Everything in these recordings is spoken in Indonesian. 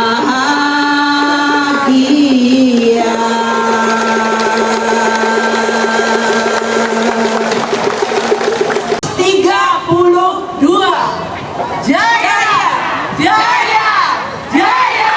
bahagia. 32 Jaya, Jaya, Jaya.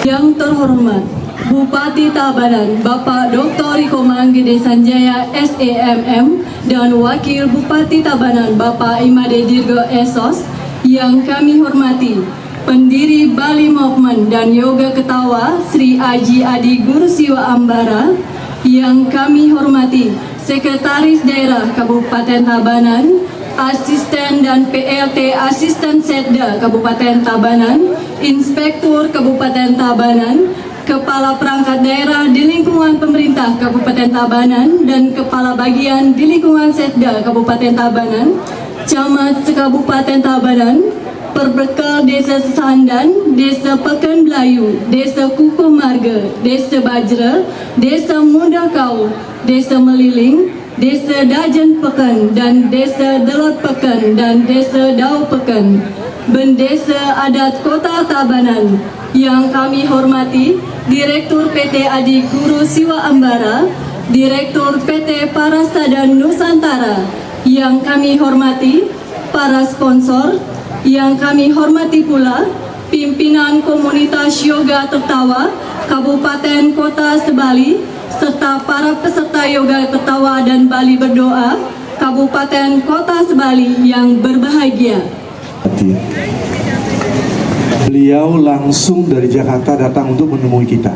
Yang terhormat Bupati Tabanan Bapak Dr. Riko Manggede Sanjaya SEMM dan Wakil Bupati Tabanan Bapak Imade Dirgo Esos, yang kami hormati pendiri Bali Movement dan Yoga Ketawa Sri Aji Adi Guru Siwa Ambara, yang kami hormati Sekretaris Daerah Kabupaten Tabanan, Asisten dan PLT Asisten Setda Kabupaten Tabanan, Inspektur Kabupaten Tabanan, Kepala Perangkat Daerah di lingkungan pemerintah Kabupaten Tabanan, dan Kepala Bagian di lingkungan Setda Kabupaten Tabanan, Camat Kabupaten Tabanan, Perbekal Desa Sesandan, Desa Pekan Belayu, Desa Kuku Marga, Desa Bajra, Desa Mundakau, Desa Meliling, Desa Dajen Pekan, dan Desa Delot Pekan, dan Desa Dau Pekan, Bendesa Adat Kota Tabanan, yang kami hormati Direktur PT Adi Guru Siwa Ambara, Direktur PT Parasada Nusantara, yang kami hormati para sponsor, yang kami hormati pula pimpinan komunitas Yoga Tertawa Kabupaten Kota Sebali, serta para peserta Yoga Tertawa dan Bali Berdoa Kabupaten Kota Sebali yang berbahagia. Beliau langsung dari Jakarta datang untuk menemui kita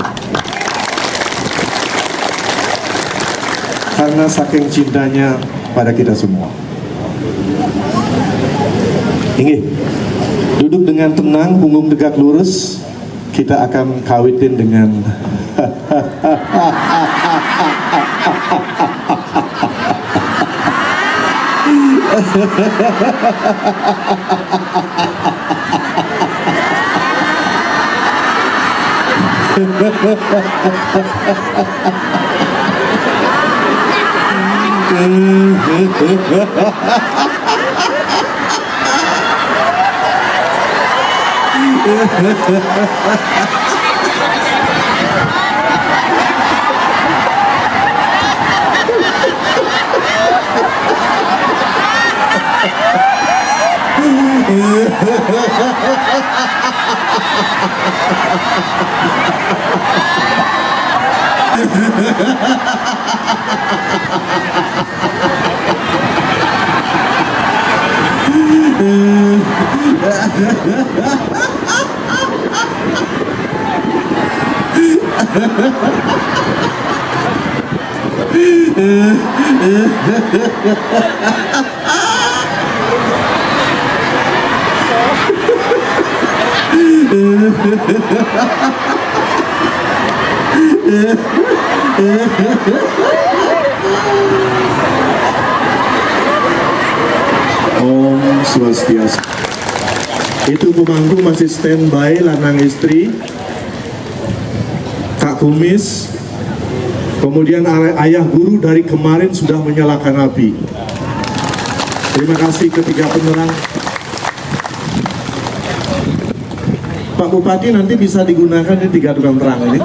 karena saking cintanya pada kita semua. Inggih, duduk dengan tenang, punggung tegak lurus. kita akan kawitin dengan Om Swastiastu. Itu pemangku masih standby, lanang istri, Kak Kumis. Kemudian ayah guru dari kemarin sudah menyalakan api. Terima kasih ketiga penerang. Pak Bupati nanti bisa digunakan di 3 tukang terang ini.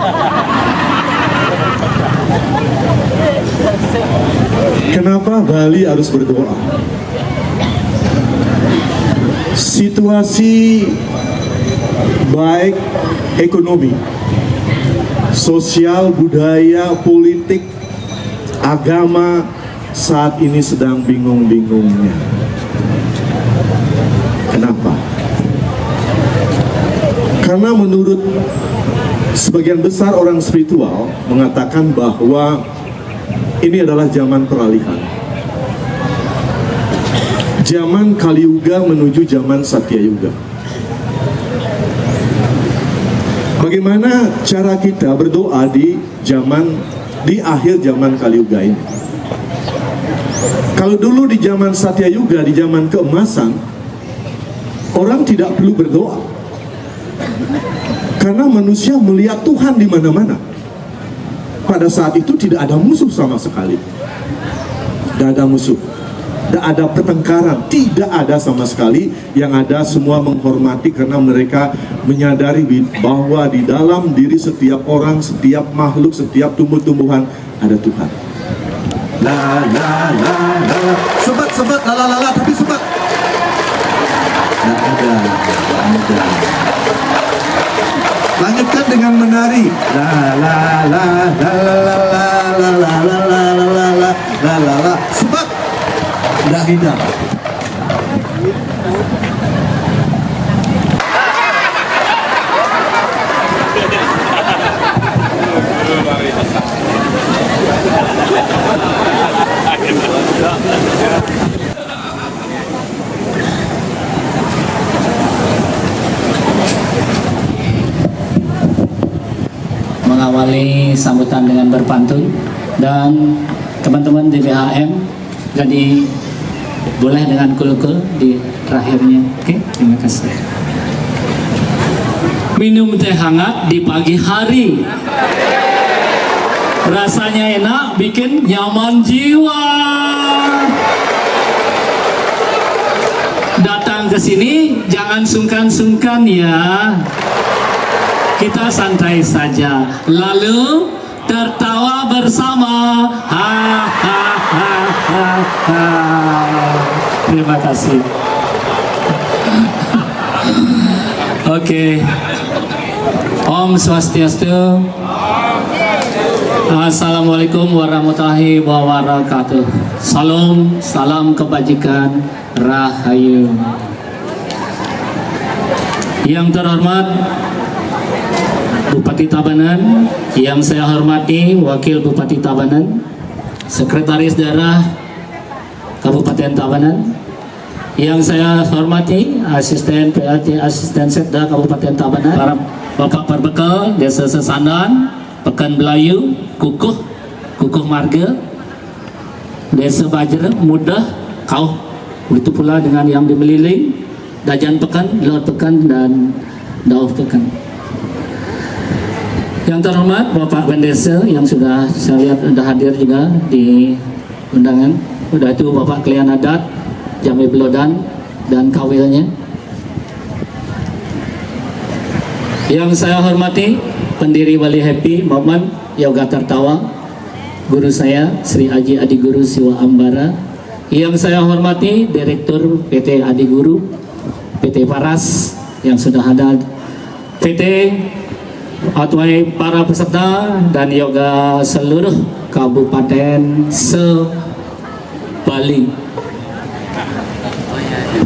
Kenapa Bali harus berdoa? Situasi baik ekonomi, sosial, budaya, politik, agama saat ini sedang bingung-bingungnya. Kenapa? Karena menurut sebagian besar orang spiritual mengatakan bahwa ini adalah zaman peralihan. Zaman Kali Yuga menuju zaman Satya Yuga. Bagaimana cara kita berdoa di akhir zaman Kali Yuga ini? Kalau dulu di zaman Satya Yuga, di zaman keemasan, orang tidak perlu berdoa. Karena manusia melihat Tuhan di mana-mana. Pada saat itu tidak ada musuh sama sekali. Tidak ada musuh. Tidak ada pertengkaran, tidak ada sama sekali. Yang ada semua menghormati karena mereka menyadari bahwa di dalam diri setiap orang, setiap makhluk, setiap tumbuh-tumbuhan ada Tuhan. La la la la, sebat la la la la, tapi sebat. Tidak ada. Lanjutkan dengan menari. La la la la la la la la la la la la la, sebat. Tidak kita. Mengawali sambutan dengan berpantun, dan teman-teman di BHM jadi boleh dengan kul-kul di terakhirnya. Oke, terima kasih. Minum teh hangat di pagi hari, rasanya enak, bikin nyaman jiwa. Datang ke sini jangan sungkan-sungkan ya. Kita santai saja, lalu tertawa bersama. Ha ha ha ha ha. Terima kasih. Oke. Om Swastiastu. Assalamualaikum warahmatullahi wabarakatuh. Salam kebajikan, rahayu. Yang terhormat Bupati Tabanan, yang saya hormati Wakil Bupati Tabanan, Sekretaris Daerah Kabupaten Tabanan, yang saya hormati Asisten PLT, Asisten Setda Kabupaten Tabanan, para Bapak Perbekal Desa Sesandan, Pekan Belayu, Kukuh Marga, Desa Bajra, Mudah, Kau. Begitu pula dengan yang di Meliling, Dajan Pekan, Laut Pekan, dan Dauh Pekan. Yang terhormat Bapak Bendesa yang sudah saya lihat sudah hadir juga di undangan. Sudah itu Bapak Klian Adat, Jambi Belodan, dan Kawilnya. Yang saya hormati pendiri Bali Happy Movement Yoga Tertawa, guru saya Sri Aji Adi Guru Siwa Ambara. Yang saya hormati Direktur PT Adi Guru, PT Paras yang sudah ada, PT Atwai para peserta dan yoga seluruh kabupaten se-Bali.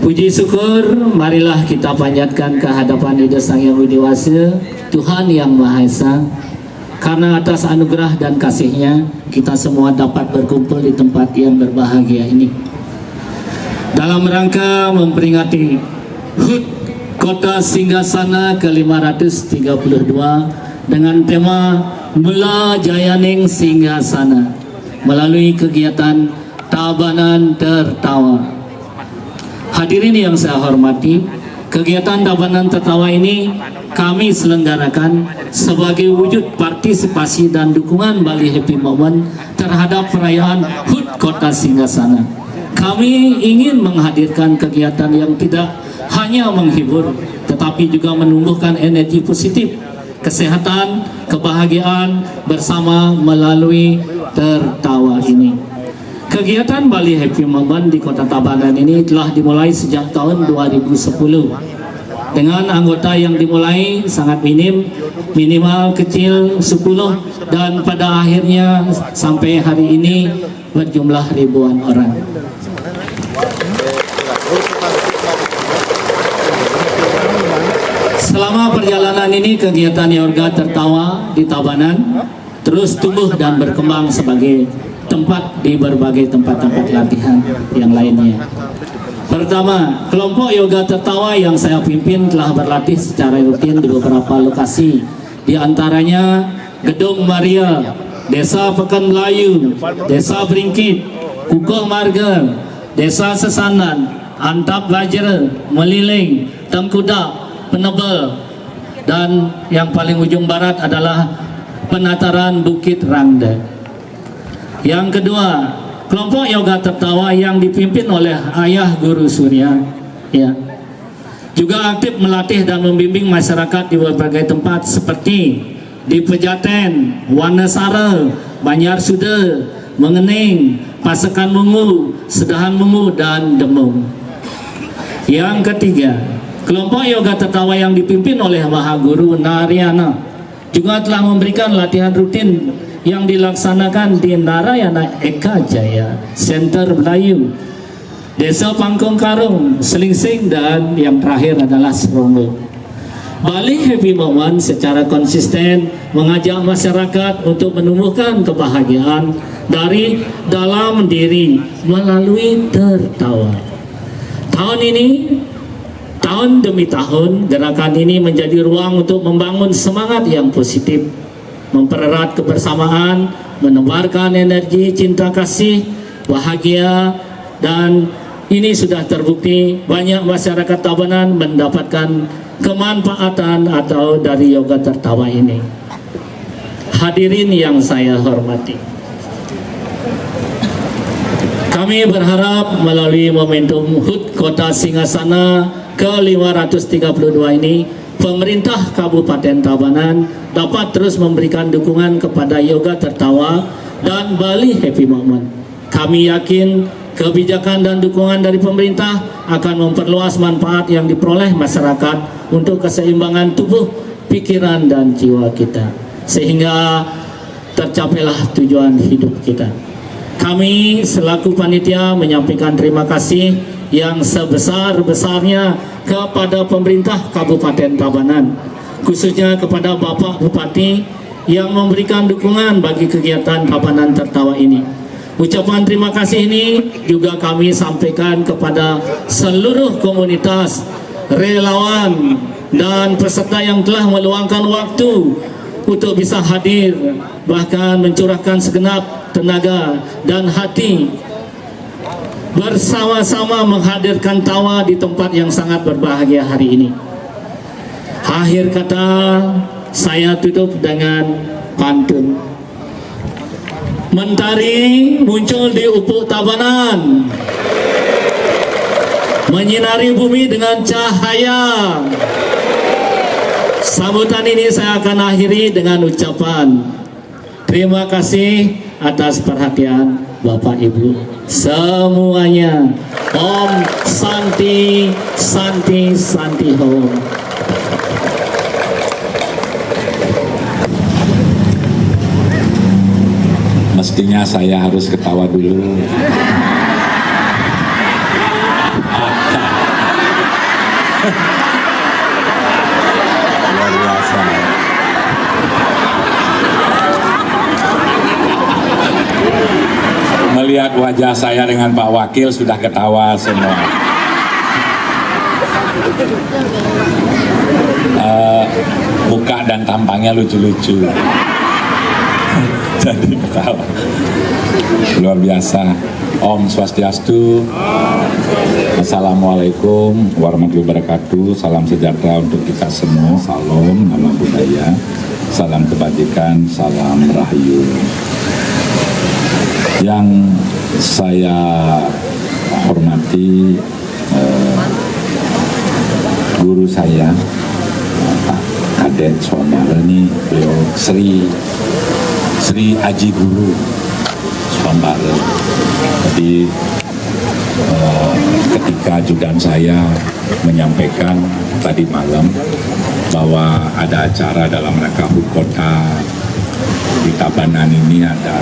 Puji syukur, marilah kita panjatkan kehadapan Ida Sang Yang Widi Wasa, Tuhan Yang Maha Esa. Karena atas anugerah dan kasih-Nya, kita semua dapat berkumpul di tempat yang berbahagia ini. Dalam rangka memperingati HUT Kota Singgasana ke-532 dengan tema Mula Jayaning Singgasana melalui kegiatan Tabanan Tertawa. Hadirin yang saya hormati, kegiatan Tabanan Tertawa ini kami selenggarakan sebagai wujud partisipasi dan dukungan Bali Happy Movement terhadap perayaan HUT Kota Singgasana. Kami ingin menghadirkan kegiatan yang tidak hanya menghibur, tetapi juga menumbuhkan energi positif, kesehatan, kebahagiaan bersama melalui tertawa ini. Kegiatan Bali Happy Movement di Kota Tabanan ini telah dimulai sejak tahun 2010 dengan anggota yang dimulai sangat minimal kecil 10, dan pada akhirnya sampai hari ini berjumlah ribuan orang. Selama perjalanan ini kegiatan Yoga Tertawa di Tabanan terus tumbuh dan berkembang sebagai tempat di berbagai tempat-tempat latihan yang lainnya. Pertama, kelompok Yoga Tertawa yang saya pimpin telah berlatih secara rutin di beberapa lokasi, di antaranya Gedung Maria, Desa Pekan Melayu, Desa Beringkit, Kukuh Marga, Desa Sesandan, Antap Bajra, Meliling, Tengkudak, Penebel, dan yang paling ujung barat adalah penataran Bukit Rangda. Yang kedua, kelompok Yoga Tertawa yang dipimpin oleh Ayah Guru Surya, ya, juga aktif melatih dan membimbing masyarakat di berbagai tempat seperti di Pejaten, Wanasara, Banjar Suda, Mengening, Pasekan Mungu, Sedahan Mungu, dan Demung. Yang ketiga, kelompok Yoga Tertawa yang dipimpin oleh Maha Guru Narayana juga telah memberikan latihan rutin yang dilaksanakan di Narayana Eka Jaya, Center Melayu, Desa Pangkong Karung, Selingsing, dan yang terakhir adalah Serongo. Bali Happy Movement secara konsisten mengajak masyarakat untuk menumbuhkan kebahagiaan dari dalam diri melalui tertawa. Tahun ini, tahun demi tahun, gerakan ini menjadi ruang untuk membangun semangat yang positif, mempererat kebersamaan, menebarkan energi cinta kasih, bahagia, dan ini sudah terbukti banyak masyarakat Tabanan mendapatkan kemanfaatan atau dari Yoga Tertawa ini. Hadirin yang saya hormati, kami berharap melalui momentum HUT Kota Singgasana ke-532 ini, pemerintah Kabupaten Tabanan dapat terus memberikan dukungan kepada Yoga Tertawa dan Bali Happy Movement. Kami yakin kebijakan dan dukungan dari pemerintah akan memperluas manfaat yang diperoleh masyarakat untuk keseimbangan tubuh, pikiran, dan jiwa kita, sehingga tercapailah tujuan hidup kita. Kami selaku panitia menyampaikan terima kasih yang sebesar-besarnya kepada pemerintah Kabupaten Tabanan, khususnya kepada Bapak Bupati yang memberikan dukungan bagi kegiatan Tabanan Tertawa ini. Ucapan terima kasih ini juga kami sampaikan kepada seluruh komunitas, baik itu yang ada di Tabanan maupun yang ada di luar Tabanan, khususnya kepada Bapak Bupati yang memberikan dukungan bagi kegiatan Tabanan Tertawa ini. Ucapan terima kasih ini juga kami sampaikan kepada seluruh komunitas, baik itu yang ada di Tabanan maupun yang ada di luar Tabanan, khususnya kepada Bapak Bupati yang memberikan dukungan bagi kegiatan Tabanan Tertawa ini. relawan dan peserta yang telah meluangkan waktu untuk bisa hadir, bahkan mencurahkan segenap tenaga dan hati bersama-sama menghadirkan Tawa di tempat yang sangat berbahagia hari ini. Akhir kata, saya tutup dengan pantun. Mentari muncul di ufuk Tabanan, menyinari bumi dengan cahaya. Sambutan ini saya akan akhiri dengan ucapan terima kasih atas perhatian Bapak Ibu semuanya. Om Santi Santi Santi Om. Mestinya saya harus ketawa dulu. Luar biasa. Melihat wajah saya dengan Pak Wakil sudah ketawa semua. Muka dan tampangnya lucu-lucu. Jadi ketawa. Luar biasa. Om Swastiastu. Assalamualaikum warahmatullahi wabarakatuh. Salam sejahtera untuk kita semua. Salam nama budaya. Salam kebajikan. Salam rahayu. Yang saya hormati guru saya, Pak Kadek Swambara, ini beliau Sri Aji Guru Swambara. Jadi ketika ajudan saya menyampaikan tadi malam bahwa ada acara dalam rangka HUT Kota di Tabanan ini, ada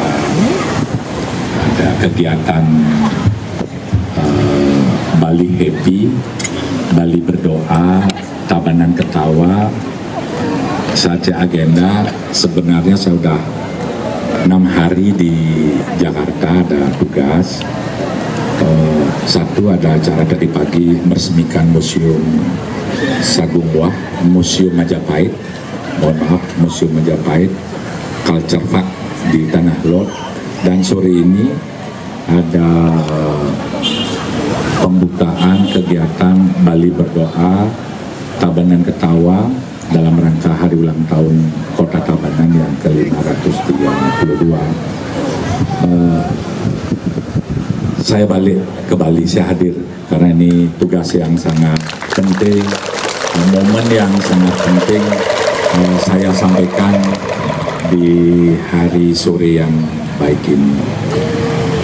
kegiatan Bali Happy, Bali Berdoa, Tabanan Ketawa. Saja agenda, sebenarnya saya sudah 6 hari di Jakarta ada tugas. Satu ada acara tadi pagi meresmikan Museum Sagung Buah, Museum Majapahit, Museum Majapahit, Culture Park di Tanah Lot. Dan sore ini ada pembukaan kegiatan Bali Berdoa, Tabanan Ketawa dalam rangka hari ulang tahun Kota Tabanan yang ke-532. Saya balik ke Bali, saya hadir karena ini tugas yang sangat penting, momen yang sangat penting saya sampaikan di hari sore yang baik ini.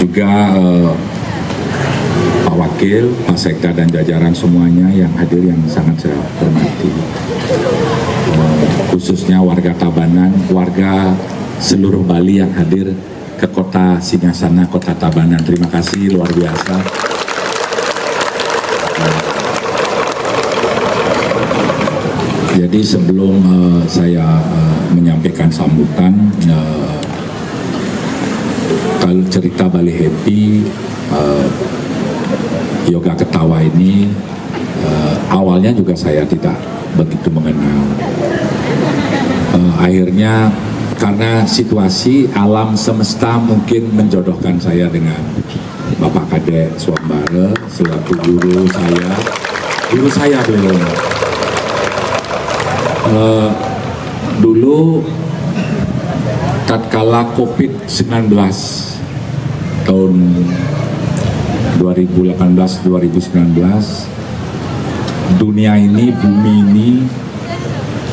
Juga Pak Wakil, Pak Sekda dan jajaran semuanya yang hadir yang sangat saya hormati. Khususnya warga Tabanan, warga seluruh Bali yang hadir ke kota Singasana, kota Tabanan. Terima kasih luar biasa. Jadi sebelum saya menyampaikan sambutan, kalau cerita Bali Happy, Yoga Ketawa ini awalnya juga saya tidak begitu mengenal. Akhirnya karena situasi alam semesta mungkin menjodohkan saya dengan Bapak Kadek Swambara selaku guru saya dulu. Dulu tatkala COVID-19 tahun 2018-2019, dunia ini, bumi ini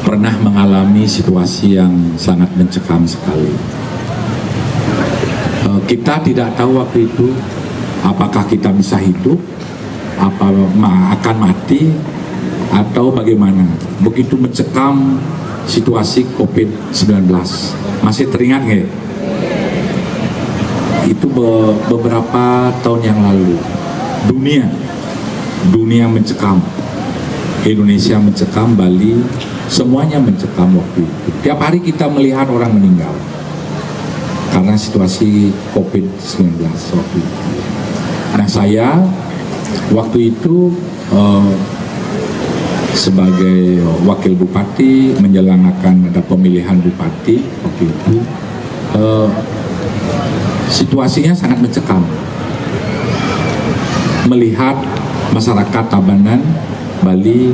pernah mengalami situasi yang sangat mencekam sekali. Kita tidak tahu waktu itu apakah kita bisa hidup, apa akan mati, atau bagaimana. Begitu mencekam situasi COVID-19. Masih teringat nggak? Itu beberapa tahun yang lalu. Dunia mencekam. Indonesia mencekam, Bali, semuanya mencekam waktu itu. Tiap hari kita melihat orang meninggal karena situasi COVID-19 waktu itu. Nah, saya waktu itu sebagai wakil bupati menjelang akan ada pemilihan bupati waktu itu, situasinya sangat mencekam. Melihat masyarakat Tabanan, Bali,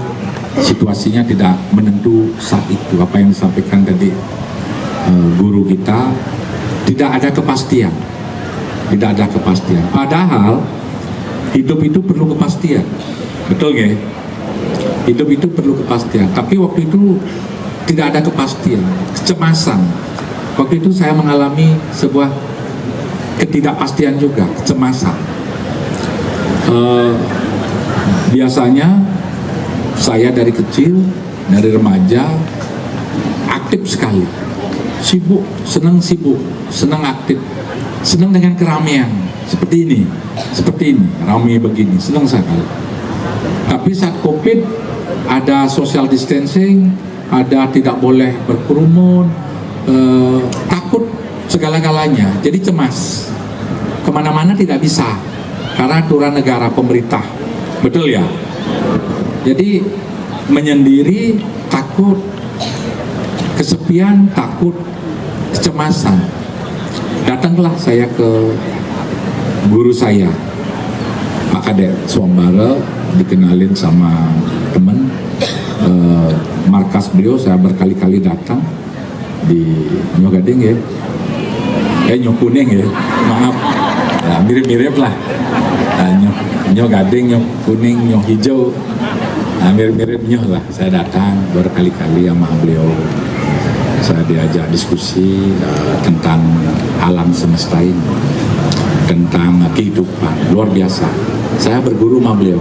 situasinya tidak menentu saat itu. Apa yang disampaikan tadi guru kita, tidak ada kepastian. Tidak ada kepastian. Padahal hidup itu perlu kepastian. Betul nggak? Hidup itu perlu kepastian. Tapi waktu itu tidak ada kepastian, kecemasan. Waktu itu saya mengalami sebuah ketidakpastian juga, kecemasan. Biasanya saya dari kecil, dari remaja, aktif sekali, sibuk, senang aktif, senang dengan keramaian, seperti ini, ramai begini, senang sekali. Tapi saat COVID, ada social distancing, ada tidak boleh berkerumun, takut segala-galanya, jadi cemas, kemana-mana tidak bisa, karena aturan negara pemerintah, betul ya? Jadi menyendiri, takut, kesepian, takut, kecemasan. Datanglah saya ke guru saya, Pak Kadek Swambara, dikenalin sama teman, markas beliau. Saya berkali-kali datang di Nyo Gading ya, Nyo Kuning ya, maaf, ya, mirip-mirip lah, Nyo Gading, Nyo Kuning, Nyo Hijau, nah, mirip-mirip Nyo lah. Saya datang berkali-kali sama beliau, saya diajak diskusi tentang alam semesta ini, tentang kehidupan, luar biasa. Saya berguru sama beliau,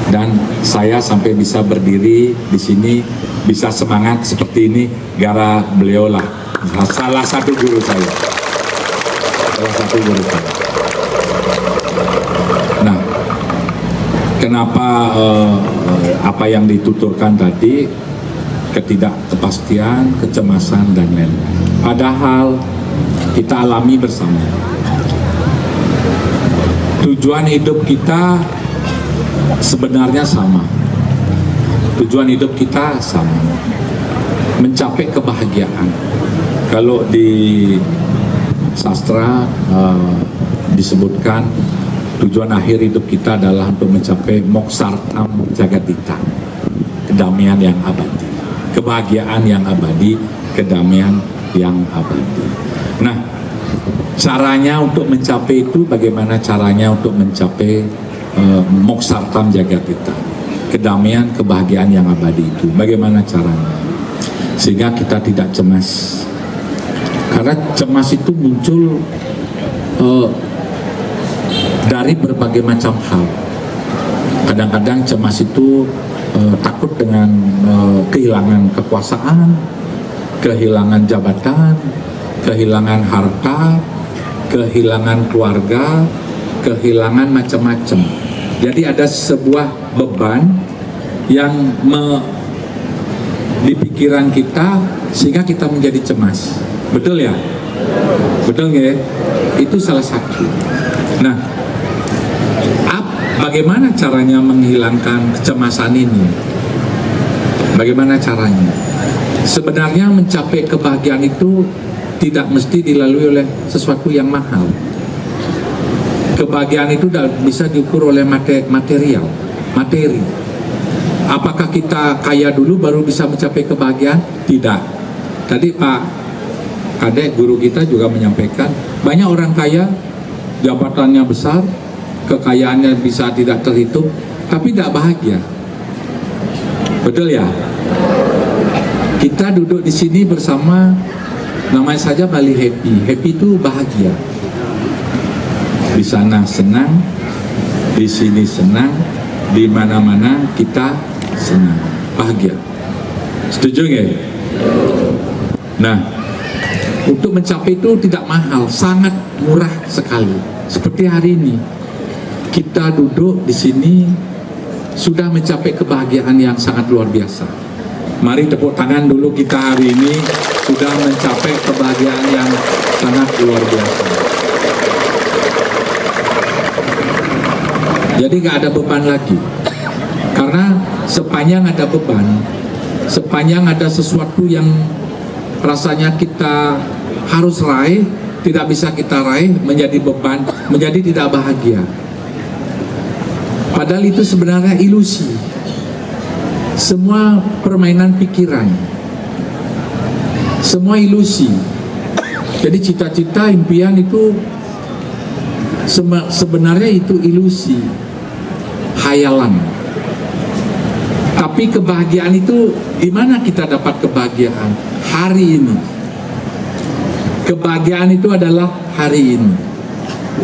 dan saya sampai bisa berdiri di sini, bisa semangat seperti ini, gara beliau lah, salah satu guru saya. Nah, kenapa apa yang dituturkan tadi, ketidakpastian, kecemasan, dan lain-lain. Padahal kita alami bersama. Tujuan hidup kita sebenarnya sama. Tujuan hidup kita sama, mencapai kebahagiaan. Kalau di sastra disebutkan tujuan akhir hidup kita adalah untuk mencapai moksartam jagadita, kedamaian yang abadi, kebahagiaan yang abadi, kedamaian yang abadi. Nah, caranya untuk mencapai itu, bagaimana caranya untuk mencapai moksartam jagadita, kedamaian, kebahagiaan yang abadi itu, bagaimana caranya? Sehingga kita tidak cemas. Karena cemas itu muncul dari berbagai macam hal. Kadang-kadang cemas itu takut dengan kehilangan kekuasaan, kehilangan jabatan, kehilangan harta, kehilangan keluarga, kehilangan macam-macam. Jadi ada sebuah beban yang di pikiran kita sehingga kita menjadi cemas. Betul ya? Betul nggak ya? Itu salah satu. Nah, bagaimana caranya menghilangkan kecemasan ini? Bagaimana caranya? Sebenarnya mencapai kebahagiaan itu tidak mesti dilalui oleh sesuatu yang mahal. Kebahagiaan itu bisa diukur oleh materi. Apakah kita kaya dulu baru bisa mencapai kebahagiaan? Tidak. Tadi Pak Kadek, guru kita juga menyampaikan, banyak orang kaya, jabatannya besar, kekayaannya bisa tidak terhitung, tapi tidak bahagia. Betul ya? Kita duduk di sini bersama, namanya saja Bali Happy. Happy itu bahagia. Di sana senang, di sini senang, di mana-mana kita senang, bahagia. Setuju nggak? Nah, untuk mencapai itu tidak mahal, sangat murah sekali. Seperti hari ini, kita duduk di sini sudah mencapai kebahagiaan yang sangat luar biasa. Mari tepuk tangan dulu, kita hari ini sudah mencapai kebahagiaan yang sangat luar biasa. Jadi nggak ada beban lagi, karena sepanjang ada beban, sepanjang ada sesuatu yang rasanya kita harus raih, tidak bisa kita raih, menjadi beban, menjadi tidak bahagia. Padahal itu sebenarnya ilusi. Semua permainan pikiran, semua ilusi. Jadi cita-cita, impian itu sebenarnya itu ilusi, hayalan. Tapi kebahagiaan itu, di mana kita dapat kebahagiaan? Hari ini. Kebahagiaan itu adalah hari ini.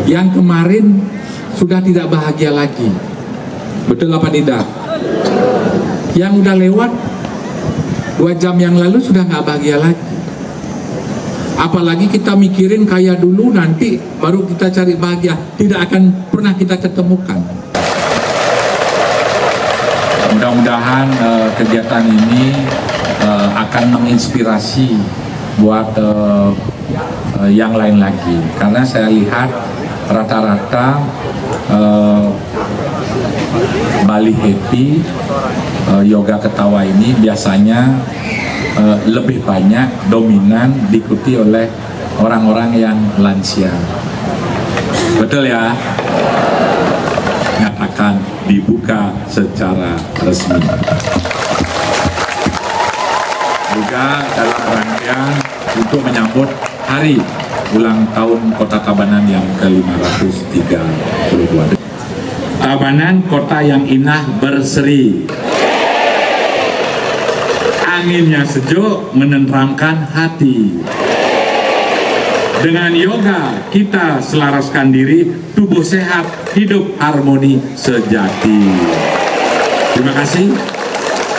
Yang kemarin sudah tidak bahagia lagi. Betul apa tidak? Yang udah lewat 2 jam yang lalu sudah nggak bahagia lagi. Apalagi kita mikirin kaya dulu, nanti baru kita cari bahagia. Tidak akan pernah kita ketemukan. Mudah-mudahan kegiatan ini akan menginspirasi buat yang lain lagi. Karena saya lihat rata-rata Bali Happy Yoga Ketawa ini biasanya lebih banyak dominan diikuti oleh orang-orang yang lansia. Betul ya? Nyatakan dibuka secara resmi. Juga dalam rangkaian untuk menyambut hari ulang tahun Kota Tabanan yang ke-532. Tabanan kota yang indah berseri. Anginnya sejuk menenteramkan hati. Dengan yoga kita selaraskan diri, tubuh sehat, hidup harmoni sejati. Terima kasih.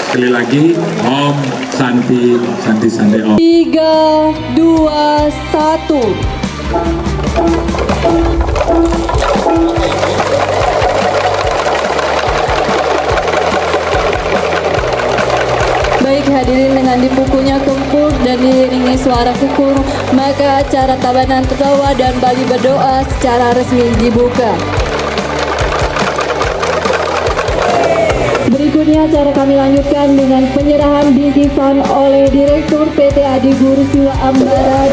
Sekali lagi, Om Santi, Santi Sante Om. 3, 2, 1. Baik hadirin, dengan dipukunya kempur dan diiringi suara kukur, maka acara Tabanan Tertawa dan Bali Berdoa secara resmi dibuka. Berikutnya acara kami lanjutkan dengan penyerahan bingkisan oleh Direktur PT Adi Guru Siwa Ambara.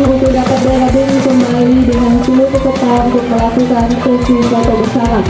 Untuk dapat bergabung kembali dengan seluruh peserta untuk melakukan sesi foto bersama.